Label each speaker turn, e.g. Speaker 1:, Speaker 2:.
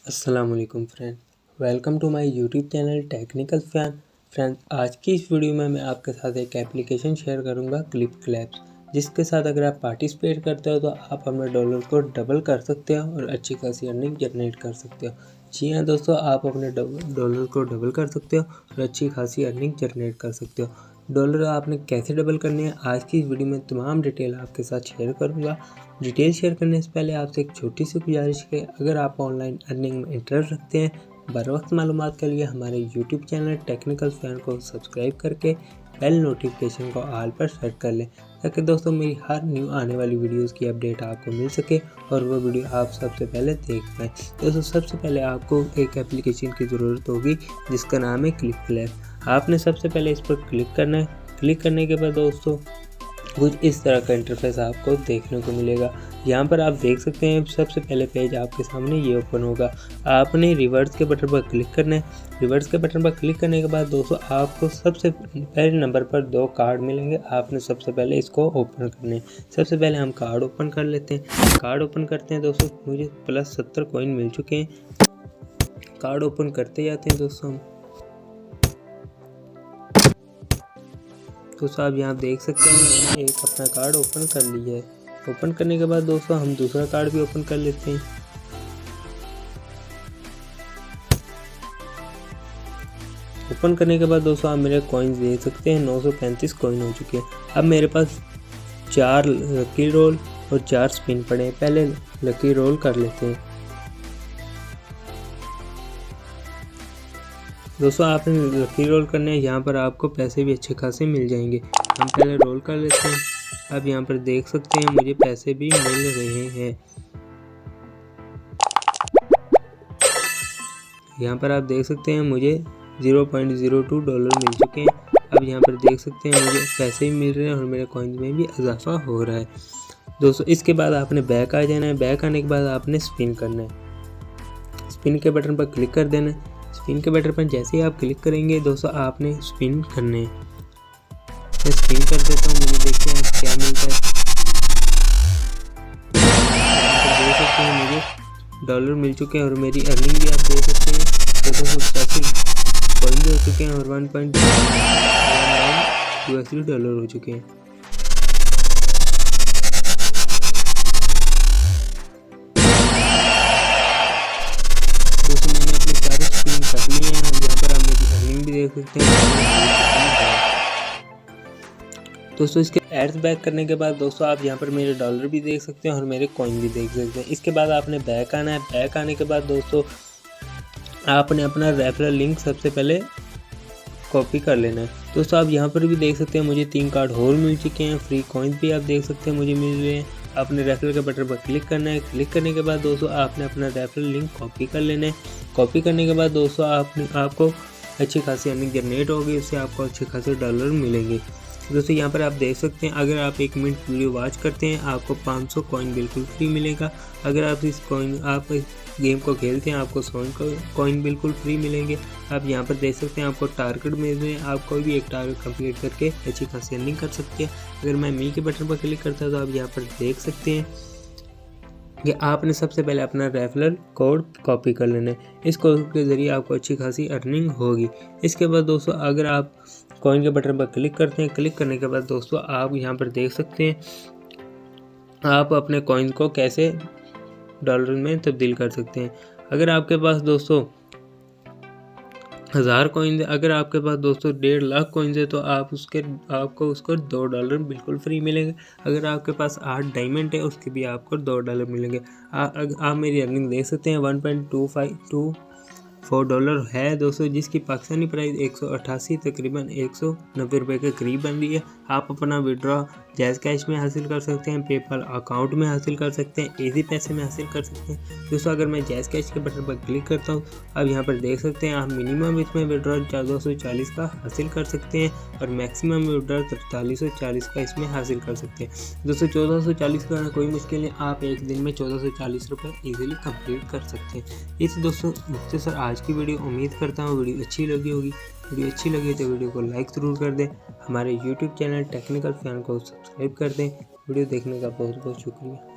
Speaker 1: अस्सलाम वालेकुम welcome to my YouTube channel Technical Fan. Friends, आज की इस वीडियो में मैं आपके साथ एक एप्लीकेशन शेयर करूंगा क्लिप क्लैप्स, जिसके साथ अगर आप पार्टिसिपेट करते हो तो आप अपने डॉलर को डबल कर सकते हो और अच्छी खासी अर्निंग जनरेट कर सकते हो। जी हाँ दोस्तों, आप अपने डॉलर को डबल कर सकते हो और अच्छी खासी अर्निंग जनरेट कर सकते हो। डॉलर आपने कैसे डबल करने हैं, आज की इस वीडियो में तमाम डिटेल आपके साथ शेयर करूंगा। डिटेल शेयर करने से पहले आपसे एक छोटी सी गुजारिश है, अगर आप ऑनलाइन अर्निंग में इंटरेस्ट रखते हैं बर वक्त मालूमात के लिए हमारे यूट्यूब चैनल टेक्निकल फैन को सब्सक्राइब करके बेल नोटिफिकेशन को ऑल पर सेट कर लें, ताकि दोस्तों मेरी हर न्यू आने वाली वीडियोस की अपडेट आपको मिल सके और वो वीडियो आप सबसे पहले देख पाएँ। दोस्तों, सबसे पहले आपको एक एप्लीकेशन की ज़रूरत होगी जिसका नाम है क्लिप क्लैप। आपने सबसे पहले इस पर क्लिक करना है। क्लिक करने के बाद दोस्तों कुछ इस तरह का इंटरफेस आपको देखने को मिलेगा। यहाँ पर आप देख सकते हैं सबसे पहले पेज आपके सामने ये ओपन होगा। आपने रिवर्स के बटन पर क्लिक करना है। रिवर्स के बटन पर क्लिक करने के बाद दोस्तों आपको सबसे पहले नंबर पर 2 कार्ड मिलेंगे। आपने सबसे पहले इसको ओपन करने हैं। सबसे पहले हम कार्ड ओपन कर लेते हैं। कार्ड ओपन करते हैं दोस्तों, मुझे प्लस 70 कॉइन मिल चुके हैं। कार्ड ओपन करते जाते हैं दोस्तों आप यहाँ देख सकते हैं मैंने एक अपना कार्ड ओपन कर लिया है। ओपन करने के बाद दोस्तों हम दूसरा कार्ड भी ओपन कर लेते हैं। ओपन करने के बाद दोस्तों आप मेरे कॉइन्स देख सकते हैं 935 कॉइन हो चुके हैं। अब मेरे पास 4 लकी रोल और 4 स्पिन पड़े हैं। पहले लकी रोल कर लेते हैं। दोस्तों आपने लकी रोल करने हैं, यहाँ पर आपको पैसे भी अच्छे खासे मिल जाएंगे। हम पहले रोल कर लेते हैं। अब यहाँ पर देख सकते हैं मुझे पैसे भी मिल रहे हैं। यहाँ पर आप देख सकते हैं मुझे 0.02 डॉलर मिल चुके हैं। अब यहाँ पर देख सकते हैं मुझे पैसे भी मिल रहे हैं और मेरे कॉइन्स में भी इजाफा हो रहा है। दोस्तों इसके बाद आपने बैक आ जाना है। बैक आने के बाद आपने स्पिन करना है। स्पिन के बटन पर क्लिक कर देना है। स्पिन के बटन पर जैसे ही आप क्लिक करेंगे दोस्तों आपने स्पिन करने हैं। मैं स्पिन कर देता हूँ, मुझे देखते हैं क्या मिलता है। देख सकते हैं मुझे डॉलर मिल चुके हैं और मेरी अर्निंग भी आप देख सकते हैं 1485 कॉइन हो चुके हैं और 1.19 USD डॉलर हो चुके हैं। दोस्तों मैंने अपने सारे स्पिन कर लिए हैं। यहाँ पर आप मेरी अर्निंग भी देख सकते हैं। दोस्तों इसके एड्स बैक करने के बाद दोस्तों आप यहाँ पर मेरे डॉलर भी देख सकते हैं और मेरे कॉइन भी देख सकते हैं। इसके बाद आपने बैक आना है। बैक आने के बाद दोस्तों आपने अपना रेफरल लिंक सबसे पहले कॉपी कर लेना है। दोस्तों आप यहाँ पर भी देख सकते हैं मुझे 3 कार्ड और मिल चुके हैं। फ्री कॉइन भी आप देख सकते हैं मुझे मिल रहे हैं। आपने रेफरल के बटन पर क्लिक करना है। क्लिक करने के बाद दोस्तों आपने अपना रेफरल लिंक कॉपी कर लेना है। कॉपी करने के बाद दोस्तों आपको अच्छी खासी अर्निंग जनरेट होगी, उससे आपको अच्छे खासे डॉलर मिलेंगे। दोस्तों यहाँ पर आप देख सकते हैं अगर आप 1 मिनट वीडियो वॉच करते हैं आपको 500 कॉइन बिल्कुल फ्री मिलेगा। अगर आप इस गेम को खेलते हैं आपको 100 कॉइन बिल्कुल फ्री मिलेंगे। आप यहाँ पर देख सकते हैं आपको टारगेट मिल रहे हैं। आप कोई भी एक टारगेट कंप्लीट करके अच्छी खासी अर्निंग कर सकते हैं। अगर मैं मी के बटन पर क्लिक करता हूँ तो आप यहाँ पर देख सकते हैं कि आपने सबसे पहले अपना रेफरल कोड कॉपी कर लेना है। इस कोड के ज़रिए आपको अच्छी खासी अर्निंग होगी। इसके बाद दोस्तों अगर आप कॉइन के बटन पर क्लिक करते हैं, क्लिक करने के बाद दोस्तों आप यहाँ पर देख सकते हैं आप अपने कॉइन को कैसे डॉलर में तब्दील कर सकते हैं। अगर आपके पास दोस्तों 1000 कॉइन, अगर आपके पास दोस्तों 1.5 लाख कॉइन्स है तो आपको उसको $2 बिल्कुल फ्री मिलेंगे। अगर आपके पास 8 डायमंड है उसके भी आपको $2 मिलेंगे। आप मेरी अर्निंग देख सकते हैं 1.254 डॉलर है दोस्तों, जिसकी पाकिस्तानी प्राइस 188 तकरीबन 190 रुपये के करीब बन रही है। आप अपना विड्रॉ जैज़ कैश में हासिल कर सकते हैं, पेपल अकाउंट में हासिल कर सकते हैं, इजी पैसे में हासिल कर सकते हैं। दोस्तों अगर मैं जैज़ कैश के बटन पर क्लिक करता हूँ अब यहाँ पर देख सकते हैं आप मिनिमम इसमें विड्रॉ 1440 का हासिल कर सकते हैं और मैक्सिमम विड्रॉ 4340 का इसमें हासिल कर सकते हैं। दोस्तों 1440 का कोई मुश्किल नहीं, आप एक दिन में 1440 रुपये ईजिली कंप्लीट कर सकते हैं। इस दोस्तों मुख्तसर आज की वीडियो, उम्मीद करता हूँ वीडियो अच्छी लगी होगी। वीडियो अच्छी लगी तो वीडियो को लाइक ज़रूर कर दें। हमारे यूट्यूब चैनल टेक्निकल फैन को सब्सक्राइब कर दें। वीडियो देखने का बहुत बहुत शुक्रिया।